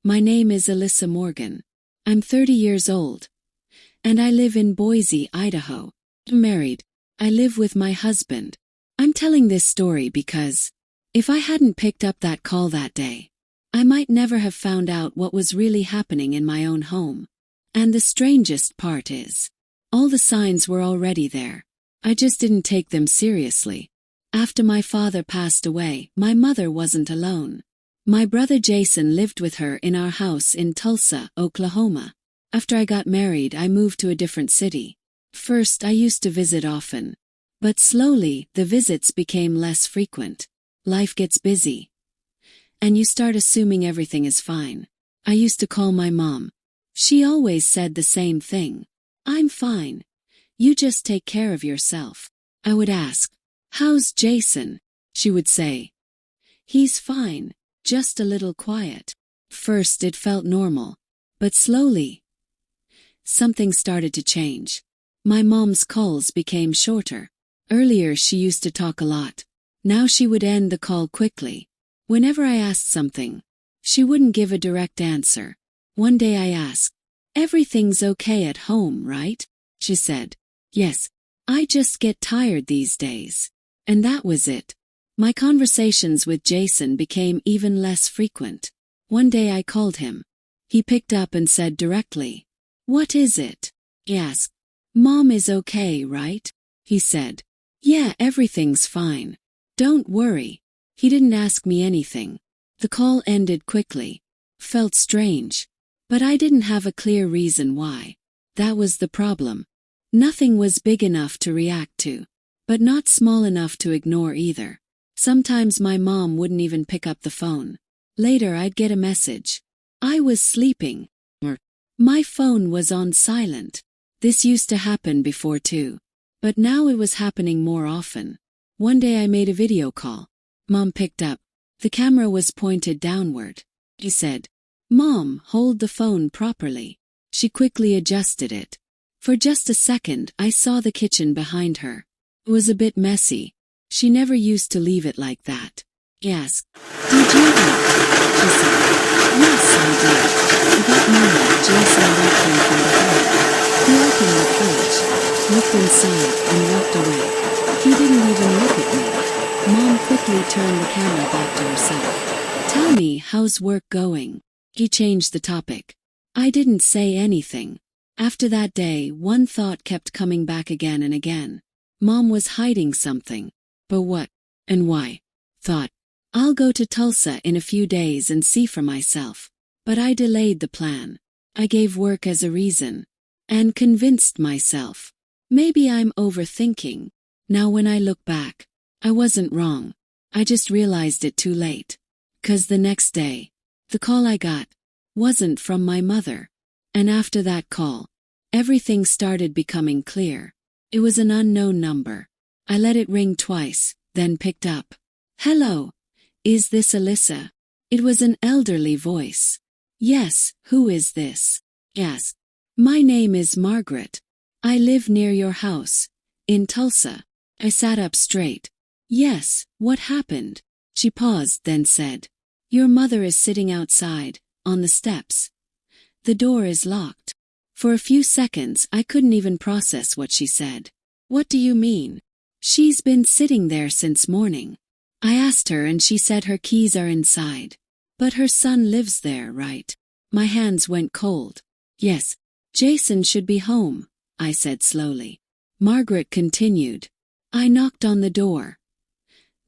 My name is Alyssa Morgan. I'm 30 years old. And I live in Boise, Idaho. I'm married. I live with my husband. I'm telling this story because if I hadn't picked up that call that day, I might never have found out what was really happening in my own home. And the strangest part is, all the signs were already there. I just didn't take them seriously. After my father passed away, my mother wasn't alone. My brother Jason lived with her in our house in Tulsa, Oklahoma. After I got married, I moved to a different city. First, I used to visit often. But slowly, the visits became less frequent. Life gets busy. And you start assuming everything is fine. I used to call my mom. She always said the same thing. I'm fine. You just take care of yourself. I would ask, how's Jason? She would say, he's fine, just a little quiet. First it felt normal, but slowly, something started to change. My mom's calls became shorter. Earlier she used to talk a lot. Now she would end the call quickly. Whenever I asked something, she wouldn't give a direct answer. One day I asked, everything's okay at home, right? She said, yes, I just get tired these days. And that was it. My conversations with Jason became even less frequent. One day I called him. He picked up and said directly, what is it? He asked. Mom is okay, right? He said, yeah, everything's fine. Don't worry. He didn't ask me anything. The call ended quickly. Felt strange. But I didn't have a clear reason why. That was the problem. Nothing was big enough to react to, but not small enough to ignore either. Sometimes my mom wouldn't even pick up the phone. Later I'd get a message. I was sleeping. Or my phone was on silent. This used to happen before too. But now it was happening more often. One day I made a video call. Mom picked up. The camera was pointed downward. She said, Mom, hold the phone properly. She quickly adjusted it. For just a second I saw the kitchen behind her. It was a bit messy. She never used to leave it like that. He asked, did you eat? She said, yes, I did. At that moment, Jason walked in from behind. He opened the fridge, looked inside, and walked away. He didn't even look at me. Mom quickly turned the camera back to herself. Tell me, how's work going? He changed the topic. I didn't say anything. After that day, one thought kept coming back again and again. Mom was hiding something. But what? And why? Thought, I'll go to Tulsa in a few days and see for myself. But I delayed the plan. I gave work as a reason. And convinced myself. Maybe I'm overthinking. Now when I look back, I wasn't wrong. I just realized it too late. 'Cause the next day, the call I got wasn't from my mother. And after that call, everything started becoming clear. It was an unknown number. I let it ring twice, then picked up. Hello, is this Alyssa? It was an elderly voice. Yes, who is this? Yes. My name is Margaret. I live near your house, in Tulsa. I sat up straight. Yes, what happened? She paused, then said, your mother is sitting outside, on the steps. The door is locked. For a few seconds I couldn't even process what she said. What do you mean? She's been sitting there since morning. I asked her and she said her keys are inside. But her son lives there, right? My hands went cold. Yes, Jason should be home, I said slowly. Margaret continued. I knocked on the door.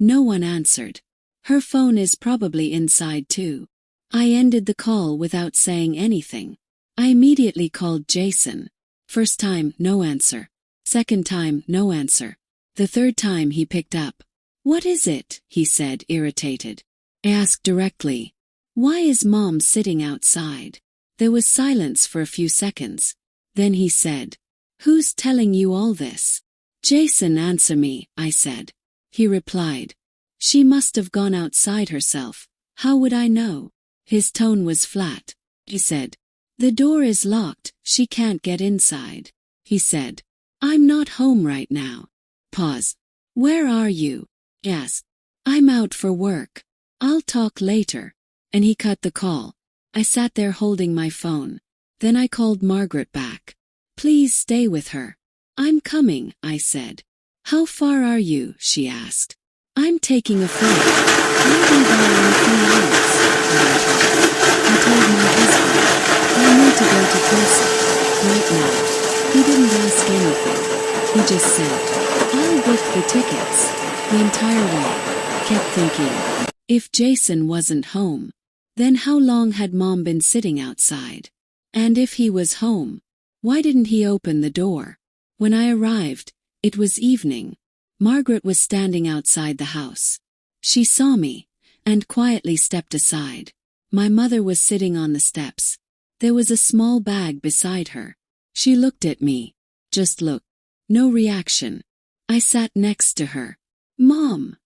No one answered. Her phone is probably inside too. I ended the call without saying anything. I immediately called Jason. First time, no answer. Second time, no answer. The third time he picked up. What is it? He said, irritated. I asked directly. Why is Mom sitting outside? There was silence for a few seconds. Then he said, who's telling you all this? Jason, answer me, I said. He replied. She must have gone outside herself. How would I know? His tone was flat. He said, the door is locked, she can't get inside. He said, I'm not home right now. Pause. Where are you? Asked. I'm out for work. I'll talk later. And he cut the call. I sat there holding my phone. Then I called Margaret back. Please stay with her. I'm coming, I said. How far are you? She asked. I'm taking a flight. I'll be there in a few hours. I told my husband, I need to go to Tulsa right now. He didn't ask anything. He just said, I'll book the tickets. The entire way, kept thinking, if Jason wasn't home, then how long had Mom been sitting outside? And if he was home, why didn't he open the door? When I arrived, it was evening. Margaret was standing outside the house. She saw me, and quietly stepped aside. My mother was sitting on the steps. There was a small bag beside her. She looked at me. Just looked. No reaction. I sat next to her. Mom,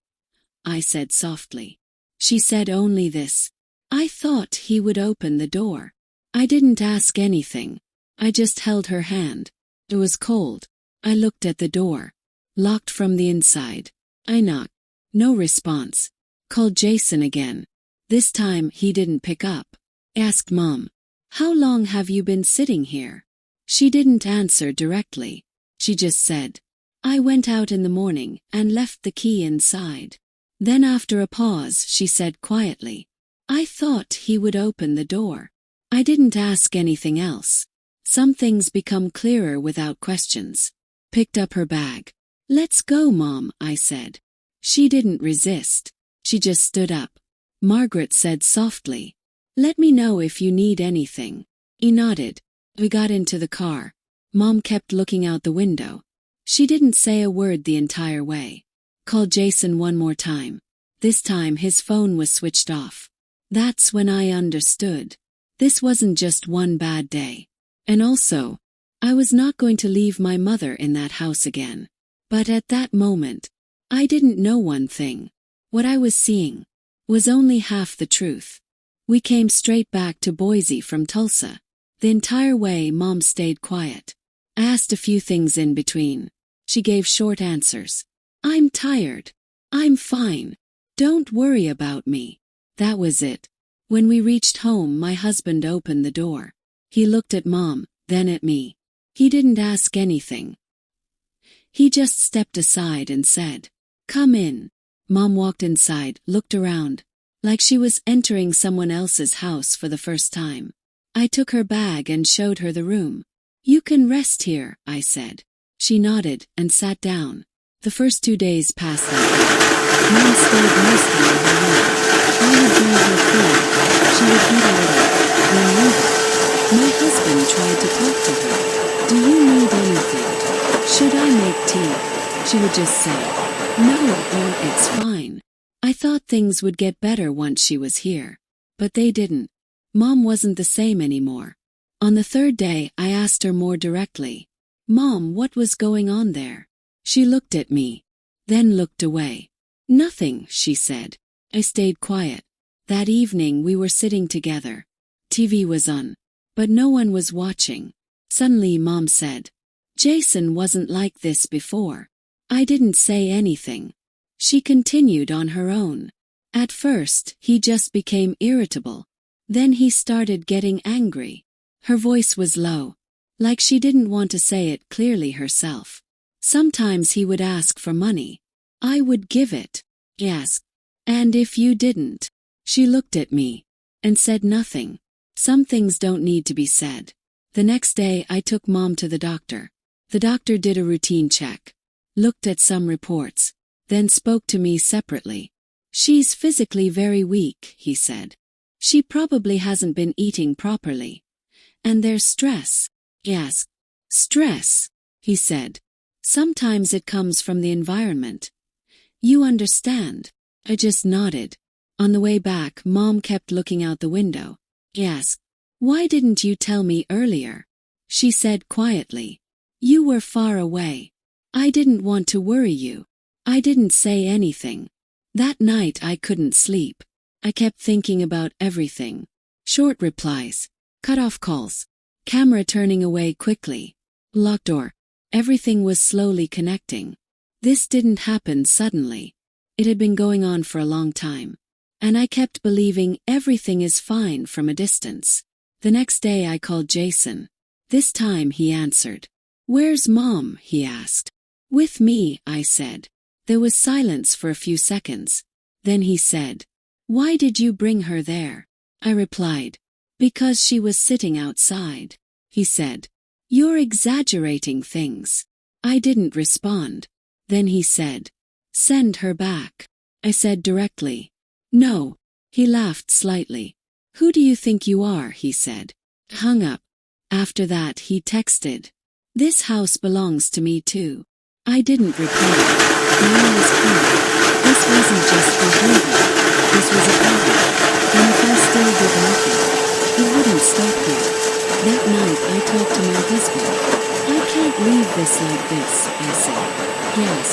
I said softly. She said only this. I thought he would open the door. I didn't ask anything. I just held her hand. It was cold. I looked at the door. Locked from the inside. I knocked. No response. Called Jason again. This time he didn't pick up. Asked Mom, how long have you been sitting here? She didn't answer directly. She just said, I went out in the morning and left the key inside. Then after a pause she said quietly, I thought he would open the door. I didn't ask anything else. Some things become clearer without questions. Picked up her bag. Let's go, Mom, I said. She didn't resist. She just stood up. Margaret said softly, let me know if you need anything. He nodded. We got into the car. Mom kept looking out the window. She didn't say a word the entire way. Called Jason one more time. This time his phone was switched off. That's when I understood. This wasn't just one bad day. And also, I was not going to leave my mother in that house again. But at that moment, I didn't know one thing. What I was seeing was only half the truth. We came straight back to Boise from Tulsa. The entire way Mom stayed quiet. I asked a few things in between. She gave short answers. I'm tired. I'm fine. Don't worry about me. That was it. When we reached home, my husband opened the door. He looked at Mom, then at me. He didn't ask anything. He just stepped aside and said, come in. Mom walked inside, looked around, like she was entering someone else's house for the first time. I took her bag and showed her the room. You can rest here, I said. She nodded and sat down. The first 2 days passed that way. Mom stayed mostly in her room. I would bring her food. She would eat a little, then leave it. My husband tried to talk to her. Do you need anything? Should I make tea? She would just say, no, or it's fine. I thought things would get better once she was here. But they didn't. Mom wasn't the same anymore. On the third day, I asked her more directly, Mom, what was going on there? She looked at me, then looked away. Nothing, she said. I stayed quiet. That evening we were sitting together. TV was on, but no one was watching. Suddenly Mom said, Jason wasn't like this before. I didn't say anything. She continued on her own. At first, he just became irritable. Then he started getting angry. Her voice was low, like she didn't want to say it clearly herself. Sometimes he would ask for money. I would give it. Yes. And if you didn't? She looked at me and said nothing. Some things don't need to be said. The next day I took Mom to the doctor. The doctor did a routine check, looked at some reports, then spoke to me separately. She's physically very weak, he said. She probably hasn't been eating properly. And there's stress. Yes. Stress, he said. Sometimes it comes from the environment. You understand? I just nodded. On the way back, Mom kept looking out the window. Yes. Why didn't you tell me earlier? She said quietly. You were far away. I didn't want to worry you. I didn't say anything. That night I couldn't sleep. I kept thinking about everything. Short replies. Cut off calls. Camera turning away quickly. Locked door. Everything was slowly connecting. This didn't happen suddenly. It had been going on for a long time. And I kept believing everything is fine from a distance. The next day I called Jason. This time he answered. "Where's Mom?" he asked. "With me," I said. There was silence for a few seconds. Then he said, "Why did you bring her there?" I replied, "Because she was sitting outside." He said, "You're exaggerating things." I didn't respond. Then he said, "Send her back." I said directly, "No." He laughed slightly. "Who do you think you are?" he said. Hung up. After that he texted, "This house belongs to me too." I didn't reply. Now I was clear. This wasn't just behavior. This was a pattern. And if I still did nothing, it wouldn't stop here. That night I talked to my husband. "I can't leave this like this," I said. "Yes.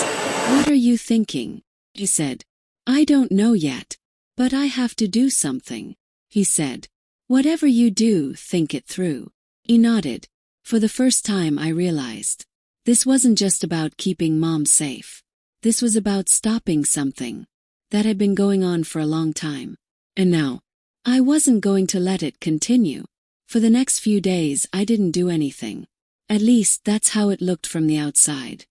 What are you thinking?" He said. "I don't know yet. But I have to do something." He said, "Whatever you do, think it through." He nodded. For the first time I realized. This wasn't just about keeping Mom safe. This was about stopping something that had been going on for a long time. And now, I wasn't going to let it continue. For the next few days I didn't do anything. At least that's how it looked from the outside.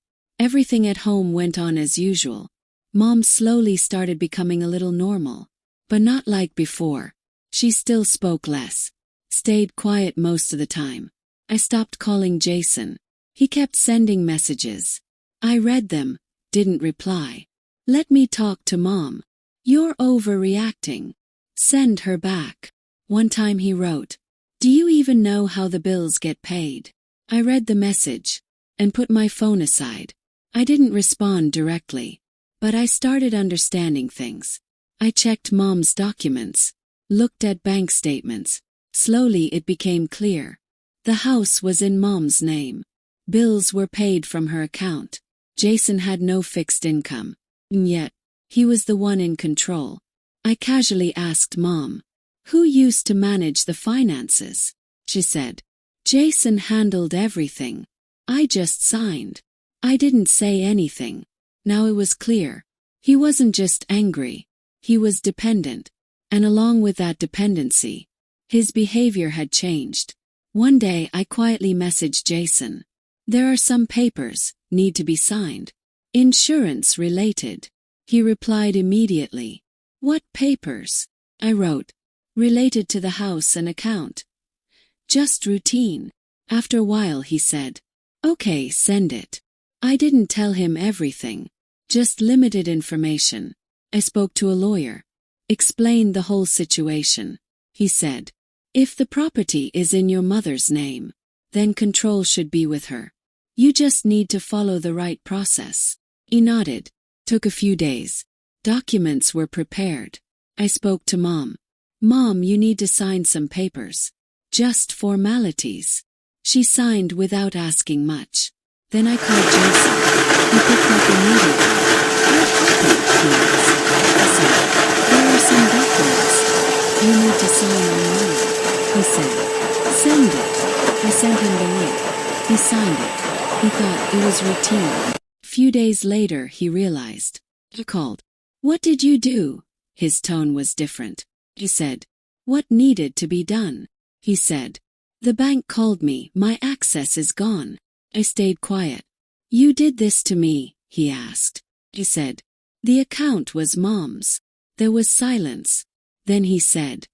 Everything at home went on as usual. Mom slowly started becoming a little normal. But not like before. She still spoke less. Stayed quiet most of the time. I stopped calling Jason. He kept sending messages. I read them, didn't reply. "Let me talk to Mom. You're overreacting. Send her back." One time he wrote, "Do you even know how the bills get paid?" I read the message and put my phone aside. I didn't respond directly, but I started understanding things. I checked Mom's documents, looked at bank statements. Slowly it became clear. The house was in Mom's name. Bills were paid from her account. Jason had no fixed income. And yet, he was the one in control. I casually asked Mom, "Who used to manage the finances?" She said, "Jason handled everything. I just signed." I didn't say anything. Now it was clear. He wasn't just angry. He was dependent. And along with that dependency, his behavior had changed. One day I quietly messaged Jason. "There are some papers, need to be signed. Insurance related." He replied immediately. "What papers?" I wrote. "Related to the house and account. Just routine." After a while he said, "Okay, send it." I didn't tell him everything. Just limited information. I spoke to a lawyer. Explained the whole situation. He said, "If the property is in your mother's name, then control should be with her. You just need to follow the right process." He nodded. Took a few days. Documents were prepared. I spoke to Mom. "Mom, you need to sign some papers. Just formalities." She signed without asking much. Then I called Jason. He picked up immediately. "What happened?" he asked. I said, "There are some documents. You need to sign online." He said, "Send it." I sent him the link. He signed it. He thought it was routine. A few days later he realized. He called. "What did you do?" His tone was different. He said, "What needed to be done?" He said, "The bank called me, my access is gone." I stayed quiet. "You did this to me?" he asked. He said, "The account was Mom's." There was silence. Then he said,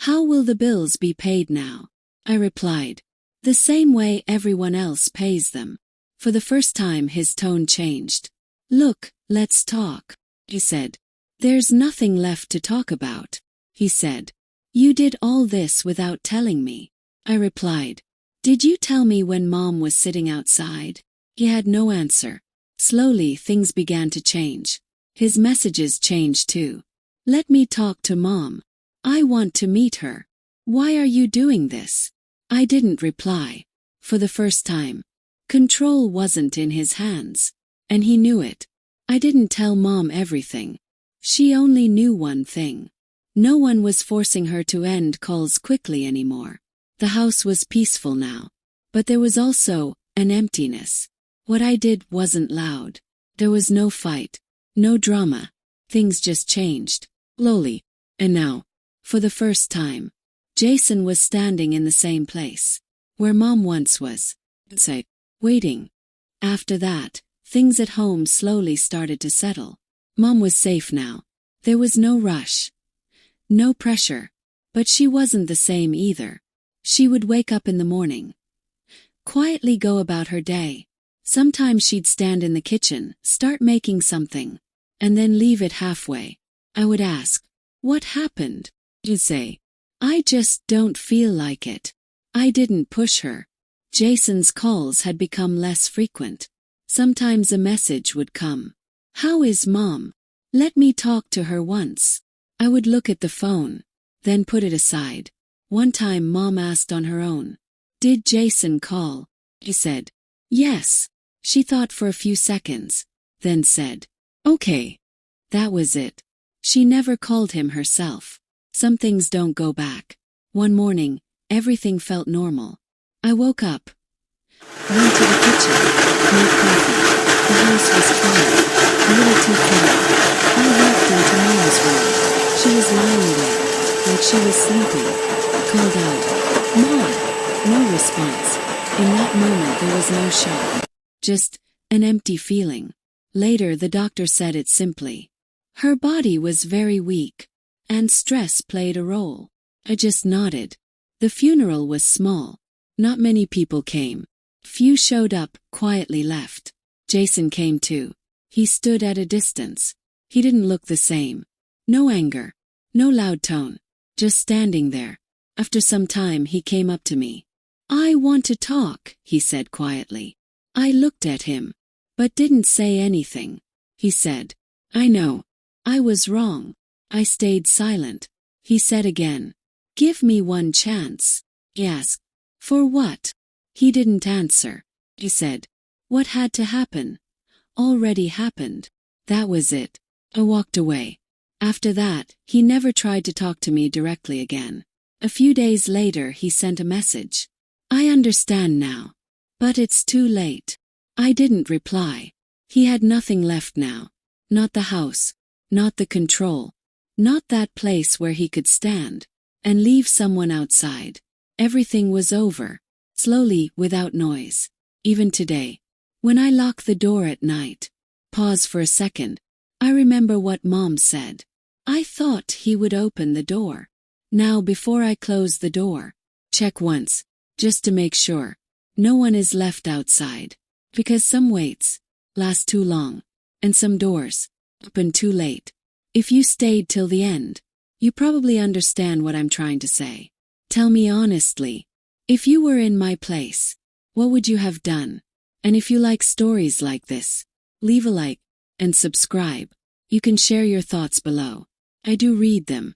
"How will the bills be paid now?" I replied, "The same way everyone else pays them." For the first time his tone changed. "Look, let's talk." He said, "There's nothing left to talk about." He said, "You did all this without telling me." I replied, "Did you tell me when Mom was sitting outside?" He had no answer. Slowly things began to change. His messages changed too. "Let me talk to Mom. I want to meet her. Why are you doing this?" I didn't reply. For the first time, control wasn't in his hands. And he knew it. I didn't tell Mom everything. She only knew one thing. No one was forcing her to end calls quickly anymore. The house was peaceful now. But there was also an emptiness. What I did wasn't loud. There was no fight. No drama. Things just changed. Slowly. And now, for the first time, Jason was standing in the same place where Mom once was, waiting. After that, things at home slowly started to settle. Mom was safe now. There was no rush, no pressure, but she wasn't the same either. She would wake up in the morning, quietly go about her day. Sometimes she'd stand in the kitchen, start making something, and then leave it halfway. I would ask, "What happened?" She'd say, "I just don't feel like it." I didn't push her. Jason's calls had become less frequent. Sometimes a message would come. "How is Mom? Let me talk to her once." I would look at the phone, then put it aside. One time Mom asked on her own, "Did Jason call?" She said, "Yes." She thought for a few seconds, then said, "Okay." That was it. She never called him herself. Some things don't go back. One morning, everything felt normal. I woke up, went to the kitchen, made coffee. The house was quiet, a little too quiet. I walked into Mom's room. She was lying there, like she was sleeping. Called out, "Mom!" No response. In that moment there was no shock. Just an empty feeling. Later the doctor said it simply. Her body was very weak, and stress played a role. I just nodded. The funeral was small. Not many people came. Few showed up, quietly left. Jason came too. He stood at a distance. He didn't look the same. No anger. No loud tone. Just standing there. After some time he came up to me. "I want to talk," he said quietly. I looked at him, but didn't say anything. He said, "I know. I was wrong." I stayed silent. He said again, "Give me one chance." He asked, "For what?" He didn't answer. He said, "What had to happen already happened." That was it. I walked away. After that, he never tried to talk to me directly again. A few days later he sent a message. "I understand now. But it's too late." I didn't reply. He had nothing left now. Not the house. Not the control. Not that place where he could stand and leave someone outside. Everything was over. Slowly, without noise. Even today, when I lock the door at night, pause for a second, I remember what Mom said. I thought he would open the door. Now before I close the door, check once, just to make sure no one is left outside. Because some waits last too long, and some doors open too late. If you stayed till the end, you probably understand what I'm trying to say. Tell me honestly, if you were in my place, what would you have done? And if you like stories like this, leave a like and subscribe. You can share your thoughts below. I do read them.